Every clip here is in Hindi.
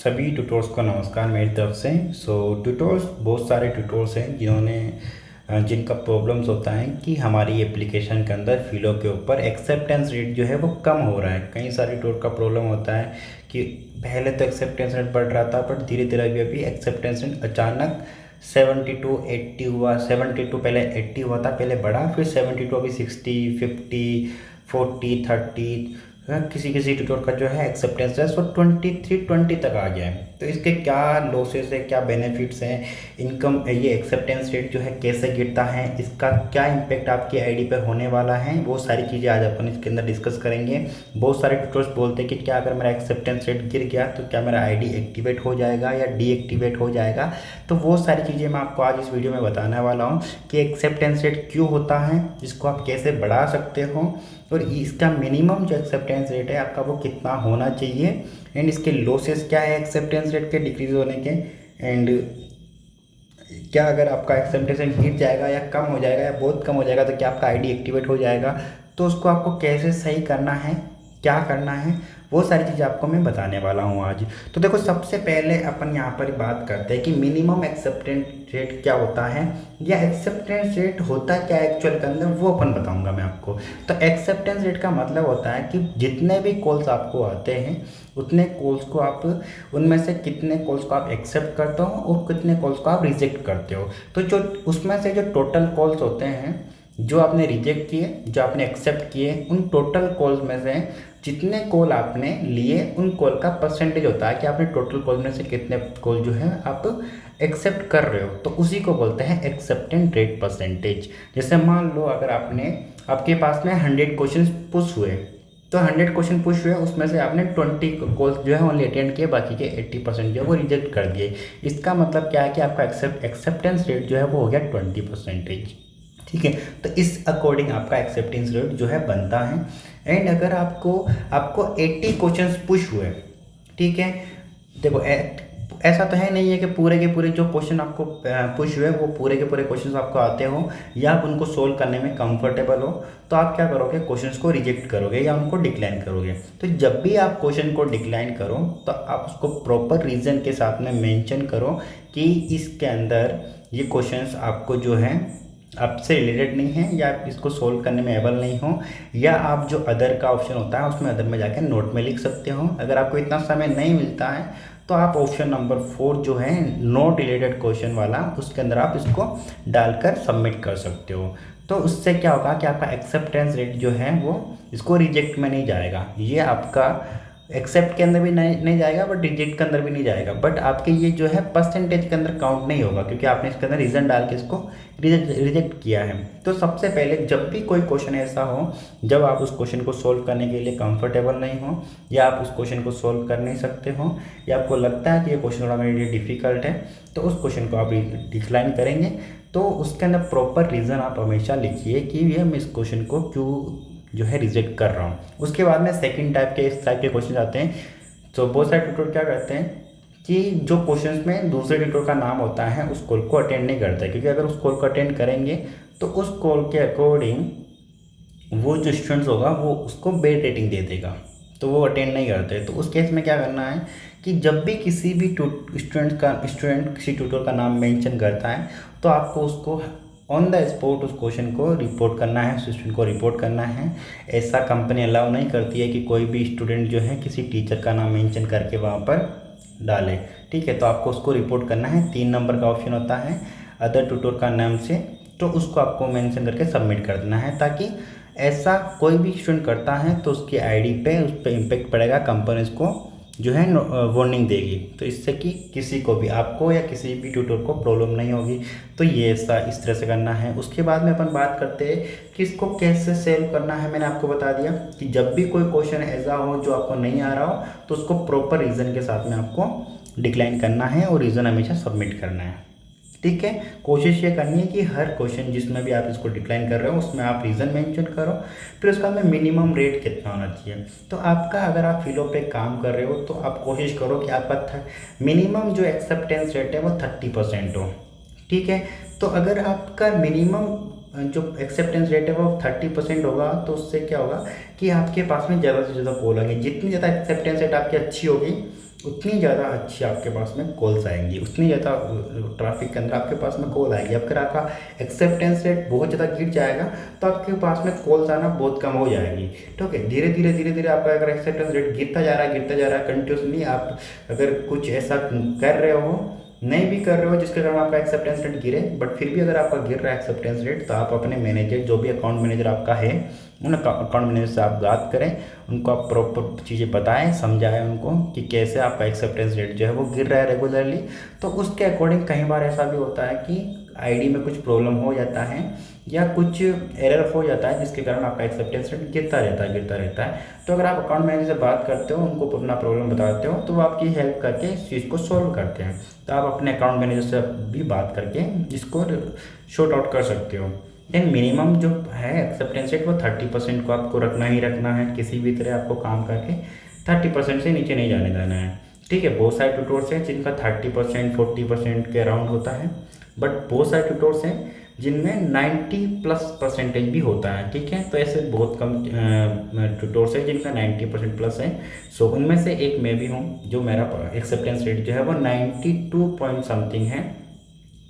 सभी ट्यूटोर्स को नमस्कार मेरी तरफ से। ट्यूटोर्स बहुत सारे ट्यूटोर्स हैं जिनका प्रॉब्लम्स होता है कि हमारी एप्लीकेशन के अंदर फिलो के ऊपर एक्सेप्टेंस रेट जो है वो कम हो रहा है। कई सारे ट्यूटोर का प्रॉब्लम होता है कि पहले तो एक्सेप्टेंस रेट बढ़ रहा था, बट धीरे धीरे अभी एक्सेप्टेंस रेट अचानक 72 80 हुआ। 72 पहले 80 हुआ था, पहले बढ़ा, फिर 72 अभी 60 50 40 30। किसी किसी ट्यूटर का जो है एक्सेप्टेंस है सो 23 20 तक आ गया है। तो इसके क्या लॉसेस है, क्या बेनिफिट्स हैं, इनकम ये एक्सेप्टेंस रेट जो है कैसे गिरता है, इसका क्या इम्पैक्ट आपकी आईडी पर होने वाला है, वो सारी चीज़ें आज अपन इसके अंदर डिस्कस करेंगे। बहुत सारे ट्यूटर्स बोलते हैं कि क्या अगर मेरा एक्सेप्टेंस रेट गिर गया तो क्या मेरा आईडी एक्टिवेट हो जाएगा या डीएक्टिवेट हो जाएगा। तो वो सारी चीज़ें मैं आपको आज इस वीडियो में बताने वाला हूँ कि एक्सेप्टेंस रेट क्यों होता है, इसको आप कैसे बढ़ा सकते हो, और इसका मिनिमम जो एक्सेप्टेंस रेट है आपका वो कितना होना चाहिए, एंड इसके लॉसेस क्या है एक्सेप्टेंस रेट के डिक्रीज होने के, एंड क्या अगर आपका एक्सेप्टेंस रेट गिर जाएगा या कम हो जाएगा या बहुत कम हो जाएगा तो क्या आपका आईडी एक्टिवेट हो जाएगा। तो उसको आपको कैसे सही करना है, क्या करना है, वो सारी चीज़ें आपको मैं बताने वाला हूँ आज। तो देखो, सबसे पहले अपन यहाँ पर बात करते हैं कि मिनिमम एक्सेप्टेंस रेट क्या होता है या एक्सेप्टेंस रेट होता क्या है एक्चुअल के अंदर, वो अपन बताऊंगा मैं आपको। तो एक्सेप्टेंस रेट का मतलब होता है कि जितने भी कॉल्स आपको आते हैं उतने कॉल्स को आप, उनमें से कितने कॉल्स को आप एक्सेप्ट करते हो और कितने कॉल्स को आप रिजेक्ट करते हो। तो जो उसमें से जो टोटल कॉल्स होते हैं जो आपने रिजेक्ट किए, जो आपने एक्सेप्ट किए, उन टोटल कॉल्स में से जितने कॉल आपने लिए उन कॉल का परसेंटेज होता है कि आपने टोटल कॉल में से कितने कॉल जो है आप एक्सेप्ट कर रहे हो। तो उसी को बोलते हैं एक्सेप्टेंस रेट परसेंटेज। जैसे मान लो अगर आपके पास में 100 क्वेश्चन पुश हुए, तो 100 क्वेश्चन पुश हुए, उसमें से आपने 20 कॉल्स जो है ओनली अटेंड किए, बाकी के 80% जो है वो रिजेक्ट कर दिए। इसका मतलब क्या है कि आपका एक्सेप्टेंस रेट जो है वो हो गया 20%। ठीक है, तो इस अकॉर्डिंग आपका एक्सेप्टेंस रेट जो है बनता है। एंड अगर आपको 80 क्वेश्चंस पुश हुए, ठीक है, देखो ऐसा तो है नहीं है कि पूरे के पूरे जो क्वेश्चन आपको पुश हुए वो पूरे के पूरे क्वेश्चंस आपको आते हो या आप उनको सोल्व करने में कंफर्टेबल हो। तो आप क्या करोगे, क्वेश्चंस को रिजेक्ट करोगे या उनको डिक्लाइन करोगे। तो जब भी आप क्वेश्चन को डिक्लाइन करो तो आप उसको प्रॉपर रीज़न के साथ में मेंशन करो कि इसके अंदर ये क्वेश्चंस आपको जो है आपसे रिलेटेड नहीं है, या आप इसको सोल्व करने में एबल नहीं हो, या आप जो अदर का ऑप्शन होता है उसमें अदर में जाकर नोट में लिख सकते हो। अगर आपको इतना समय नहीं मिलता है तो आप ऑप्शन नंबर 4 जो है नॉट रिलेटेड क्वेश्चन वाला, उसके अंदर आप इसको डालकर सबमिट कर सकते हो। तो उससे क्या होगा कि आपका एक्सेप्टेंस रेट जो है वो इसको रिजेक्ट में नहीं जाएगा, ये आपका एक्सेप्ट के अंदर भी नहीं जाएगा, बट रिजेक्ट के अंदर भी नहीं जाएगा, बट आपके ये जो है परसेंटेज के अंदर काउंट नहीं होगा क्योंकि आपने इसके अंदर रीज़न डाल के इसको रिजेक्ट किया है। तो सबसे पहले जब भी कोई क्वेश्चन ऐसा हो जब आप उस क्वेश्चन को सोल्व करने के लिए कंफर्टेबल नहीं हो, या आप उस क्वेश्चन को सोल्व कर नहीं सकते हो, या आपको लगता है कि ये क्वेश्चन थोड़ा मेरे लिए डिफिकल्ट है, तो उस क्वेश्चन को आप डिक्लाइन करेंगे। तो उसके अंदर प्रॉपर रीज़न आप हमेशा लिखिए कि ये मैं इस क्वेश्चन को क्यों जो है रिजेक्ट कर रहा हूँ। उसके बाद में सेकंड टाइप के इस टाइप के क्वेश्चन आते हैं। तो बहुत सारे ट्यूटर क्या करते हैं कि जो क्वेश्चंस में दूसरे ट्यूटर का नाम होता है उस कॉल को अटेंड नहीं करते, क्योंकि अगर उस कॉल को अटेंड करेंगे तो उस कॉल के अकॉर्डिंग वो जो स्टूडेंट्स होगा वो उसको बेड रेटिंग दे देगा, तो वो अटेंड नहीं करते। तो उस केस में क्या करना है कि जब भी किसी भी स्टूडेंट किसी ट्यूटर का नाम मेंशन करता है तो आपको उसको ऑन द स्पॉट उस क्वेश्चन को रिपोर्ट करना है, स्टूडेंट को रिपोर्ट करना है। ऐसा कंपनी अलाउ नहीं करती है कि कोई भी स्टूडेंट जो है किसी टीचर का नाम मेंशन करके वहाँ पर डाले। ठीक है, तो आपको उसको रिपोर्ट करना है। 3 नंबर का ऑप्शन होता है अदर ट्यूटर का नाम से, तो उसको आपको मेंशन करके सबमिट कर देना है, ताकि ऐसा कोई भी स्टूडेंट करता है तो उसकी आईडी पे उस पर इम्पेक्ट पड़ेगा, कंपनी उसको जो है वार्निंग देगी। तो इससे कि किसी को भी, आपको या किसी भी ट्यूटर को प्रॉब्लम नहीं होगी। तो ये ऐसा इस तरह से करना है। उसके बाद में अपन बात करते हैं कि इसको कैसे सेव करना है। मैंने आपको बता दिया कि जब भी कोई क्वेश्चन ऐसा हो जो आपको नहीं आ रहा हो तो उसको प्रॉपर रीज़न के साथ में आपको डिक्लाइन करना है और रीज़न हमेशा सबमिट करना है। ठीक है, कोशिश ये करनी है कि हर क्वेश्चन जिसमें भी आप इसको डिक्लाइन कर रहे हो उसमें आप रीज़न मेंशन करो, फिर उसका में मिनिमम रेट कितना होना चाहिए। तो आपका अगर आप फिलो पे काम कर रहे हो तो आप कोशिश करो कि आपका मिनिमम जो एक्सेप्टेंस रेट है वो 30% हो। ठीक है, तो अगर आपका मिनिमम जो एक्सेप्टेंस रेट है वो 30% होगा तो उससे क्या होगा कि आपके पास में ज़्यादा से ज़्यादा कॉल आएंगे। जितनी ज़्यादा एक्सेप्टेंस रेट आपकी अच्छी होगी उतनी ज़्यादा अच्छी आपके पास में कॉल्स आएंगी, उतनी ज़्यादा ट्रैफिक के अंदर आपके पास में कॉल आएगी। अगर आपका एक्सेप्टेंस रेट बहुत ज़्यादा गिर जाएगा तो आपके पास में कॉल्स आना बहुत कम हो जाएगी। ठीक है, धीरे धीरे आपका अगर एक्सेप्टेंस रेट गिरता जा रहा है कंटिन्यूसली, आप अगर कुछ ऐसा कर रहे हो, नहीं भी कर रहे हो जिसके कारण आपका एक्सेप्टेंस रेट गिरे, बट फिर भी अगर आपका गिर रहा है एक्सेप्टेंस रेट, तो आप अपने मैनेजर, जो भी अकाउंट मैनेजर आपका है, उन अकाउंट मैनेजर से आप बात करें, उनको आप प्रॉपर चीज़ें बताएं, समझाएं उनको कि कैसे आपका एक्सेप्टेंस रेट जो है वो गिर रहा है रेगुलरली। तो उसके अकॉर्डिंग कई बार ऐसा भी होता है कि आईडी में कुछ प्रॉब्लम हो जाता है या कुछ एरर हो जाता है, जिसके कारण आपका एक्सेप्टेंस रेट गिरता रहता है। तो अगर आप अकाउंट मैनेजर से बात करते हो, उनको अपना प्रॉब्लम बताते हो, तो वो आपकी हेल्प करके इस चीज़ को सॉल्व करते हैं। तो आप अपने अकाउंट मैनेजर से भी बात करके इसको शॉर्ट आउट कर सकते हो। देन मिनिमम जो है एक्सेप्टेंस रेट, वो 30% को आपको रखना ही रखना है। किसी भी तरह आपको काम करके 30% से नीचे नहीं जाने देना है। ठीक है, बहुत सारे ट्यूटोर्स हैं जिनका 30% 40% के अराउंड होता है, बट बहुत सारे ट्यूटोर्स हैं जिनमें 90+% भी होता है। ठीक है, तो ऐसे बहुत कम ट्यूटोर्स हैं जिनका 90% है। सो उनमें से एक मैं भी हूँ, जो मेरा एक्सेप्टेंस रेट जो है वो 92 पॉइंट समथिंग है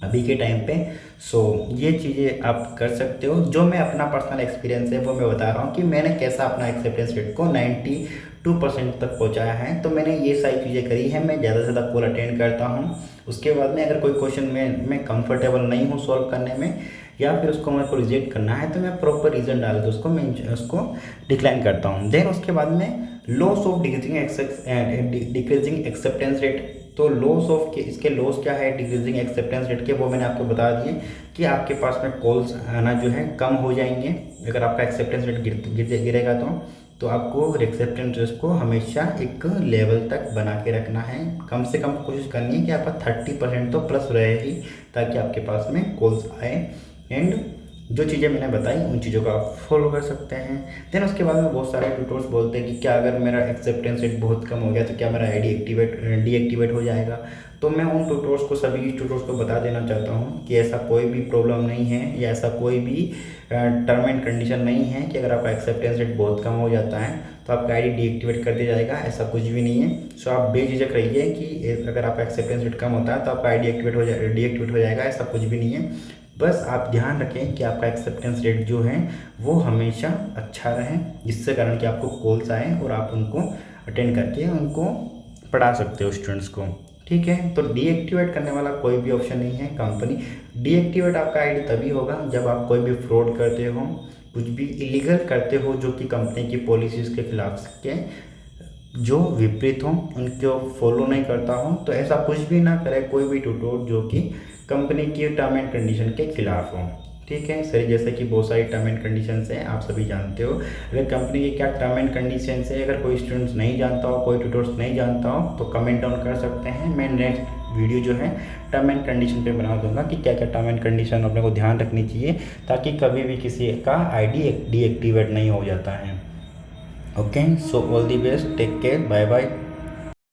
अभी के टाइम पे। सो ये चीज़ें आप कर सकते हो। जो मैं अपना पर्सनल एक्सपीरियंस है वो मैं बता रहा हूँ कि मैंने कैसा अपना एक्सेप्टेंस रेट को 92% तक पहुँचाया है। तो मैंने ये सारी चीज़ें करी है। मैं ज़्यादा से ज़्यादा कॉल अटेंड करता हूँ। उसके बाद में अगर कोई क्वेश्चन में मैं कंफर्टेबल नहीं हूँ सॉल्व करने में, या फिर उसको मेरे को रिजेक्ट करना है, तो मैं प्रॉपर रीज़न डाल के उसको मैं उसको डिक्लाइन करता हूँ। देन उसके बाद में loss of decreasing acceptance rate. तो लॉस ऑफ के इसके लॉस क्या है डिक्रीजिंग एक्सेप्टेंस रेट के, वो मैंने आपको बता दिए कि आपके पास में कॉल्स आना जो है कम हो जाएंगे अगर आपका एक्सेप्टेंस रेट गिरेगा। तो आपको एक्सेप्टेंस रेट को हमेशा एक लेवल तक बना के रखना है। कम से कम कोशिश करनी है कि आपका 30% तो प्लस रहे ही, ताकि आपके पास में कॉल्स आए। एंड जो चीज़ें मैंने बताई उन चीज़ों को आप फॉलो कर सकते हैं। देन उसके बाद में बहुत सारे ट्यूटोर्स बोलते हैं कि क्या अगर मेरा एक्सेप्टेंस रेट बहुत कम हो गया तो क्या मेरा आईडी डीएक्टिवेट हो जाएगा। तो मैं उन ट्यूटोर्स को, सभी ट्यूटोर्स को बता देना चाहता हूँ कि ऐसा कोई भी प्रॉब्लम नहीं है, या ऐसा कोई भी टर्म एंड कंडीशन नहीं है कि अगर आपका एक्सेप्टेंस रेट बहुत कम हो जाता है तो आपका आईडी डीएक्टिवेट कर दिया जाएगा। ऐसा कुछ भी नहीं है। सो आप बेझिझक रहिए कि अगर आपका एक्सेप्टेंस रेट कम होता है तो आपका आईडी डीएक्टिवेट हो जाएगा, ऐसा कुछ भी नहीं है। बस आप ध्यान रखें कि आपका एक्सेप्टेंस रेट जो है वो हमेशा अच्छा रहे, जिससे कारण कि आपको कॉल्स आए और आप उनको अटेंड करके उनको पढ़ा सकते हो स्टूडेंट्स को। ठीक है, तो डीएक्टिवेट करने वाला कोई भी ऑप्शन नहीं है। कंपनी डीएक्टिवेट आपका आईडी तभी होगा जब आप कोई भी फ्रॉड करते हो, कुछ भी इलीगल करते हो जो कि कंपनी की पॉलिसीज़ के खिलाफ के जो विपरीत हो, उनको फॉलो नहीं करता हो। तो ऐसा कुछ भी ना करे कोई भी ट्यूटोर जो कि कंपनी की टर्म एंड कंडीशन के खिलाफ हो। ठीक है सर, जैसे कि बहुत सारी टर्म एंड कंडीशंस हैं, आप सभी जानते हो। अगर कंपनी की क्या टर्म एंड कंडीशंस है, अगर कोई स्टूडेंट्स नहीं जानता हो, कोई ट्यूटोर्स नहीं जानता हो, तो कमेंट डाउन कर सकते हैं। मैं नेक्स्ट वीडियो जो है टर्म एंड कंडीशन पे बना दूंगा कि क्या क्या टर्म एंड कंडीशन अपने को ध्यान रखनी चाहिए, ताकि कभी भी किसी का आईडी डीएक्टिवेट नहीं हो जाता है। Okay, so all the best, take care, bye bye.